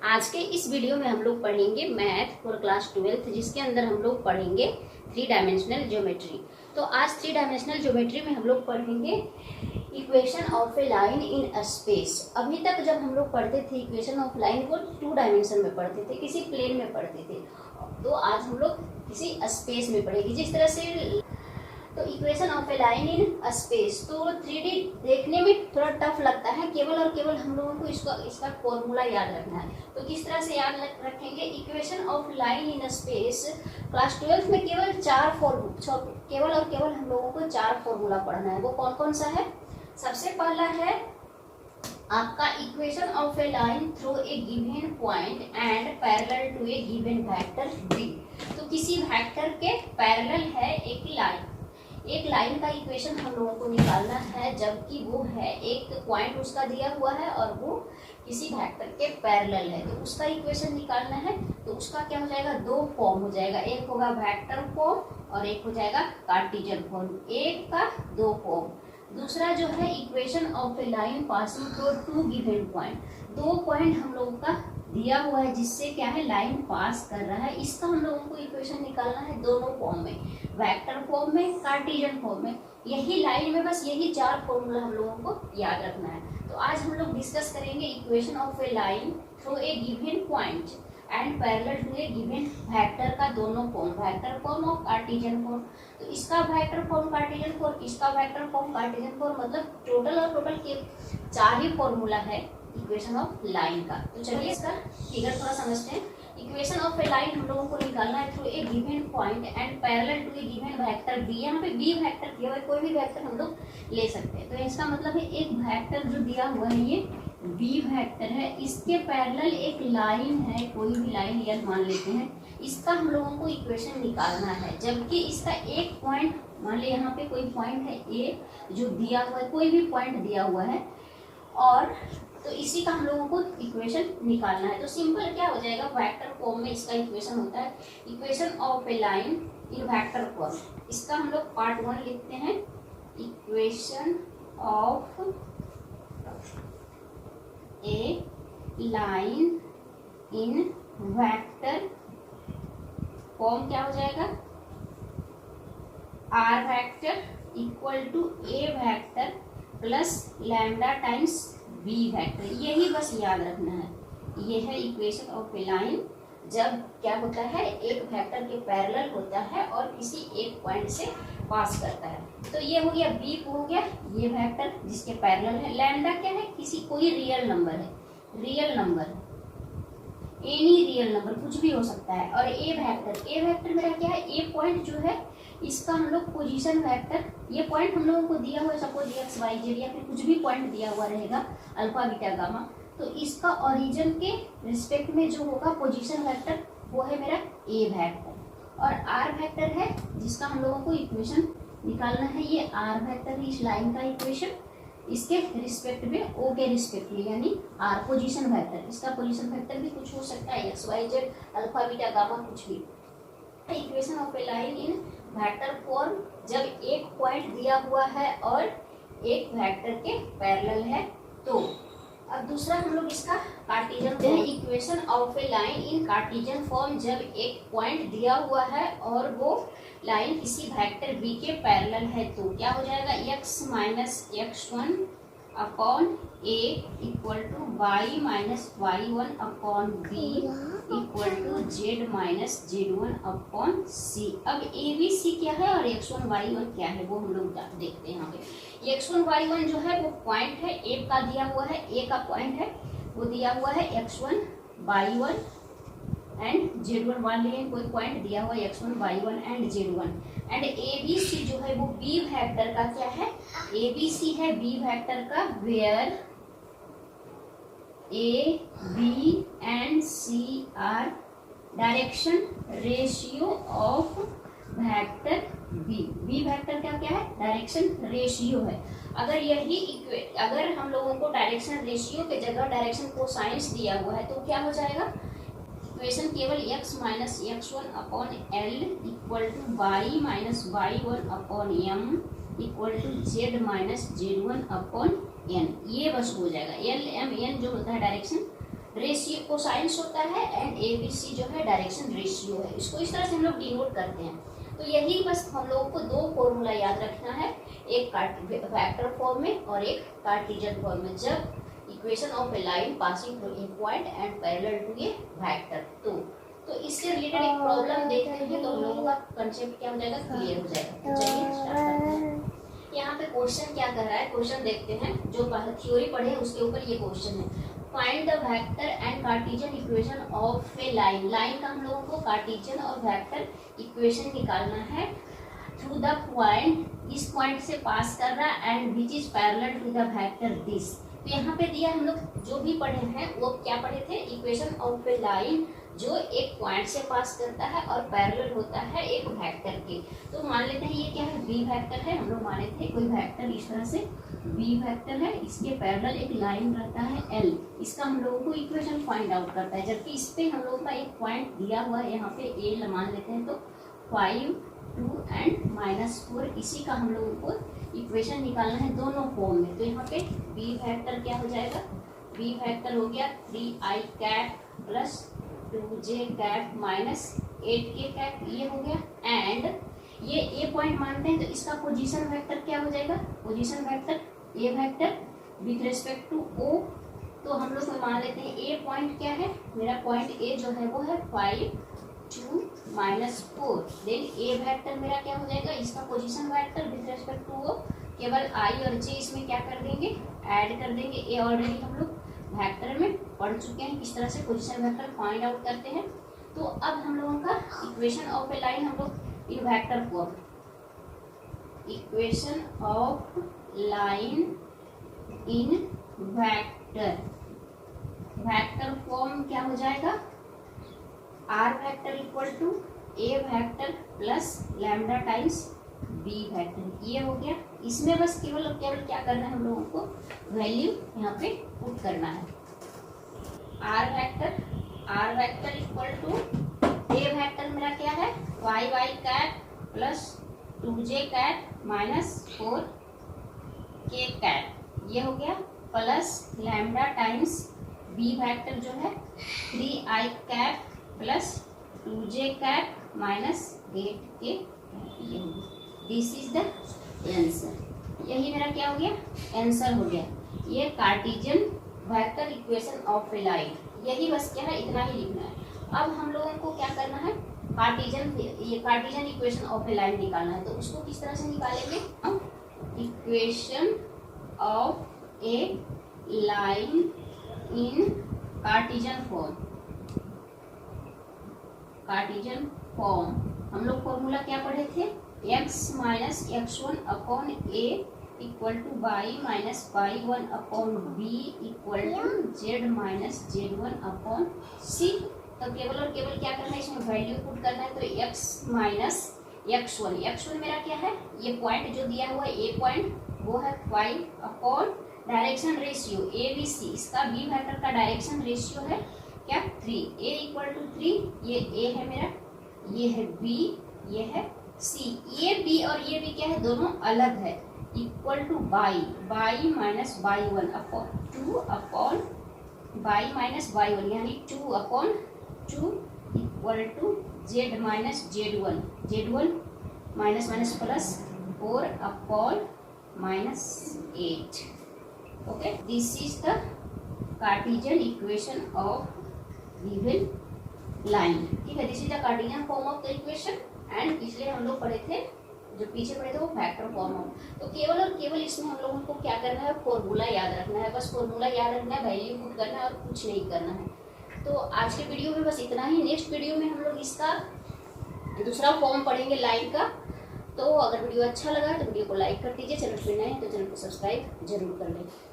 आज के इस वीडियो में हम लोग पढ़ेंगे मैथ फॉर क्लास 12th, जिसके अंदर हम लोग पढ़ेंगे 3 डायमेंशनल ज्योमेट्री। तो आज 3 डायमेंशनल ज्योमेट्री में हम लोग पढ़ेंगे equation of a line in a space. अभी तक जब हम लोग पढ़ते थे इक्वेशन ऑफ लाइन को 2 डायमेंशन में पढ़ते थे, किसी प्लेन में पढ़ते थे। तो आज हम लोग किसी स्पेस में पढ़ेंगे। जिस तरह से तो equation of a line in a space, तो 3D देखने में थोड़ा टफ लगता है, केवल और केवल हम लोगों को इसका फॉर्मूला याद रखना है। तो किस तरह से याद रखेंगे equation of line in a space. Class 12th में केवल और केवल हम लोगों को 4 फॉर्मूला पढ़ना है। वो कौन कौन सा है? सबसे पहला है आपका equation of a line through a given point and parallel to a given vector B. तो किसी वेक्टर के पैरेलल है एक लाइन का इक्वेशन हम लोगों को निकालना है, जबकि वो है एक पॉइंट उसका दिया हुआ है और वो किसी वेक्टर के पैरेलल है। तो उसका इक्वेशन निकालना है। तो उसका क्या हो जाएगा? 2 फॉर्म हो जाएगा, एक होगा वेक्टर फॉर्म और एक हो जाएगा कार्टेशियन फॉर्म। एक का 2 फॉर्म। दूसरा जो है equation of a line passing through 2 given point. 2 point हम लोगों का दिया हुआ है, जिससे क्या है लाइन पास कर रहा है। इसका हम लोगों को इक्वेशन निकालना है दोनों फॉर्म में, वेक्टर फॉर्म में, कार्टेशियन फॉर्म में। यही लाइन में बस यही 4 फॉर्मूला हम लोगों को याद रखना है। तो आज हम लोग डिस्कस करेंगे equation of a line through a given point and parallel to a given vector का दोनों फॉर्म, वेक्टर फॉर्म और कार्टेशियन फॉर्म। तो इसका वेक्टर फॉर्म कार्टेशियन फॉर्म, इसका वेक्टर फॉर्म कार्टेशियन फॉर्म, मतलब टोटल के 4 ही फॉर्मूला है इक्वेशन ऑफ लाइन का। तो चलिए इसका फिगर थोड़ा समझते हैं। इक्वेशन ऑफ ए लाइन हम लोगों को निकालना है through a given point and parallel to a given vector B. यहाँ पे बी वेक्टर दिया हुआ है, कोई भी वेक्टर हम लोग ले सकते हैं। तो इसका मतलब है एक वेक्टर जो दिया हुआ है ये बी वेक्टर है, इसके पैरेलल एक लाइन है, कोई भी लाइन या मान लेते हैं। इसका हम लोगों को इक्वेशन निकालना है, जबकि इसका एक पॉइंट, मान ली यहाँ पे कोई पॉइंट है ए जो दिया हुआ है, कोई भी पॉइंट दिया हुआ है, और तो इसी का हम लोगों को इक्वेशन निकालना है। तो सिंपल क्या हो जाएगा, वेक्टर फॉर्म में इसका इक्वेशन होता है equation of a line in vector form. इसका हम लोग पार्ट 1 लिखते हैं, equation of a line in vector form. क्या हो जाएगा? R vector equal to A vector plus lambda times B vector. यही बस याद रखना है। ये है इक्वेशन ऑफ ए लाइन जब क्या होता है एक वेक्टर के पैरेलल होता है और किसी एक पॉइंट से पास करता है। तो ये हो गया बी, हो गया ये वेक्टर जिसके पैरेलल है। लैम्डा क्या है? कोई रियल नंबर है, real number, any real number, कुछ भी हो सकता है। और ए वेक्टर मेरा क्या है? ए पॉइंट जो है इसका हम लोग पोजीशन वेक्टर, ये पॉइंट हम लोगों को दिया हुआ है, सपोज एक्स वाई जेड या फिर कुछ भी पॉइंट दिया हुआ रहेगा, अल्फा बीटा गामा। तो इसका ओरिजिन के रिस्पेक्ट में जो होगा पोजीशन वेक्टर वो है मेरा ए वेक्टर। और आर वेक्टर है जिसका हम लोगों को इक्वेशन निकालना है, ये आर वेक्टर है इस लाइन का इक्वेशन, इसके रिस्पेक्ट में, ओ के रिस्पेक्ट में, यानी आर पोजीशन वेक्टर। इसका पोजीशन वेक्टर भी कुछ हो सकता है, X Y Z alpha beta gamma कुछ भी। Equation of a line in vector form जब एक पॉइंट दिया हुआ है और एक वेक्टर के पैरेलल है। तो अब दूसरा हम लोग इसका Cartesian form, equation of a line in Cartesian form जब एक पॉइंट दिया हुआ है और वो लाइन किसी वेक्टर बी के पैरेलल है। तो क्या हो जाएगा? x minus x1 upon A equal to y minus y1 upon B equal to z minus z1 upon C. अब ए बी सी क्या है और x1 y1 क्या है वो हम लोग देखते हैं। यहाँ पे x1 y1 जो है वो पॉइंट है, ए का दिया हुआ है, ए का पॉइंट है, वो दिया हुआ है x1 y1 एंड z1। मान लीजिए कोई पॉइंट दिया हुआ है x1 y1 and z1। And A B C जो है वो बी वेक्टर का क्या है? ए बी सी है बी वेक्टर का, where A B and C are direction ratio of vector B. B vector का क्या है? डायरेक्शन रेशियो है। अगर हम लोगों को डायरेक्शन रेशियो के जगह डायरेक्शन कोसाइंस दिया हुआ है तो क्या हो जाएगा? इक्वेशन केवल x minus x1 upon L equal to y minus y1 upon m equal to z minus z1 upon n, ये बस हो जाएगा। एल एम एन जो होता है डायरेक्शन रेशियो कोसाइंस होता है एंड ABC जो है डायरेक्शन रेशियो है। इसको इस तरह से हम लोग डिनोट करते हैं। तो यही बस हम लोगों को दो फॉर्मूला याद रखना है, एक वेक्टर फॉर्म में और एक कार्टेशियन फॉर्म में, जब equation of a line passing through a point and parallel to A vector. तो इससे रिलेटेड एक प्रॉब्लम देखते हैं तो हम लोगों का कंसेप्ट क्या हो जाएगा, क्लियर हो जाएगा। तो चलिए स्टार्ट करते हैं। यहाँ पे क्वेश्चन क्या कर रहा है, क्वेश्चन देखते हैं। जो थ्योरी पढ़े उसके ऊपर ये क्वेश्चन है, find the vector and Cartesian equation of a line. Line का हम लोगों को कार्टेशियन और वेक्टर इक्वेशन निकालना है थ्रू द पॉइंट, इस पॉइंट से पास कर रहा है, and which is parallel to the vector this. तो यहाँ पे दिया, हम लोग जो भी पढ़े हैं वो क्या पढ़े थे, इक्वेशन ऑफ ए लाइन जो एक पॉइंट से पास करता है और पैरेलल होता है एक वेक्टर के। तो मान लेते हैं ये क्या है, बी वेक्टर है। हम लोग माने थे कोई वेक्टर इस तरह से बी वेक्टर है, इसके पैरेलल एक लाइन रहता है एल, इसका हम लोगों को इक्वेशन फाइंड आउट करता है। जबकि इस पे हम लोगों का एक पॉइंट दिया हुआ है, यहाँ पे ए मान लेते हैं, तो 5, 2 एंड -4, इसी का हम लोगों को इक्वेशन निकालना है दोनों फॉर्म में। तो यहाँ पे बी वेक्टर क्या हो जाएगा, बी वेक्टर हो गया 3i cap plus 2j cap minus 8k cap, ये हो गया। एंड ये ए पॉइंट मानते हैं तो इसका पोजीशन वेक्टर क्या हो जाएगा, position vector A vector with respect to O. तो हम लोग मान लेते हैं ए पॉइंट क्या है, मेरा पॉइंट ए जो है वो है 5, 2 -4। देन ए वेक्टर मेरा क्या हो जाएगा, इसका position vector with respect to O. केवल आई और जे इसमें क्या कर देंगे, ऐड कर देंगे। ए ऑलरेडी हम लोग वेक्टर में पढ़ चुके हैं किस तरह से पोजीशन वेक्टर फाइंड आउट करते हैं। तो अब हम लोगों का इक्वेशन ऑफ ए लाइन हम लोग in vector form, equation of line in vector, vector form क्या हो जाएगा, R vector equal to A vector plus lambda times B vector, ये हो गया। इसमें बस केवल क्या करना है, हम लोगों को वैल्यू यहाँ पे पुट करना है। R vector equal to A vector मेरा क्या है, Y cap plus 2j cap -4k cap, ये हो गया, plus lambda times B vector जो है 3i cap plus 2j cat -8k, ये हो गया। दिस इज द आंसर, यही मेरा क्या हो गया, आंसर हो गया। ये Cartesian vector equation of a line, यही बस क्या है, इतना ही लिखना है। अब हम लोगों को क्या करना है, Cartesian equation of a line निकालना है। तो उसको किस तरह से निकालेंगे हम, equation of a line in Cartesian form, Cartesian form हम लोग फॉर्मूला क्या पढ़े थे, x minus x1 upon a equal to y minus y1 upon b equal to z minus z1 upon c। तो केवल और केवल क्या करना है, इसमें वैल्यू पुट करना है। तो x माइनस x1 मेरा क्या है, ये पॉइंट जो दिया हुआ है ए पॉइंट वो है 5 अपॉन डायरेक्शन रेशियो ABC, इसका b वेक्टर का डायरेक्शन रेशियो है क्या 3, a इक्वल टू 3, ये a है मेरा, ये है b, ये है c। ये b और ये b क्या है, दोनों अलग है, equal to y minus y1 upon 2 upon y minus y1, यानी 2 upon 2 equal to z minus z1 minus minus plus 4 upon -8। Okay, this is the Cartesian equation of given line. ठीक है, this is the Cartesian form of the equation. And इसलिए हम लोग पढ़े थे, जो पीछे पढ़े थे वो फैक्टर फॉर्म ऑफ। तो केवल और केवल इसमें हम लोगों को क्या करना है, फॉर्मूला याद रखना है, बस फॉर्मूला याद रखना है, वैल्यू पुट करना है और कुछ नहीं करना है। तो आज के वीडियो में बस इतना ही। नेक्स्ट वीडियो में हम लोग इसका दूसरा फॉर्म पढ़ेंगे लाइन का। तो अगर वीडियो अच्छा लगा तो वीडियो को लाइक कर दीजिए, चैनल पर नए हैं तो चैनल को सब्सक्राइब जरूर कर लें।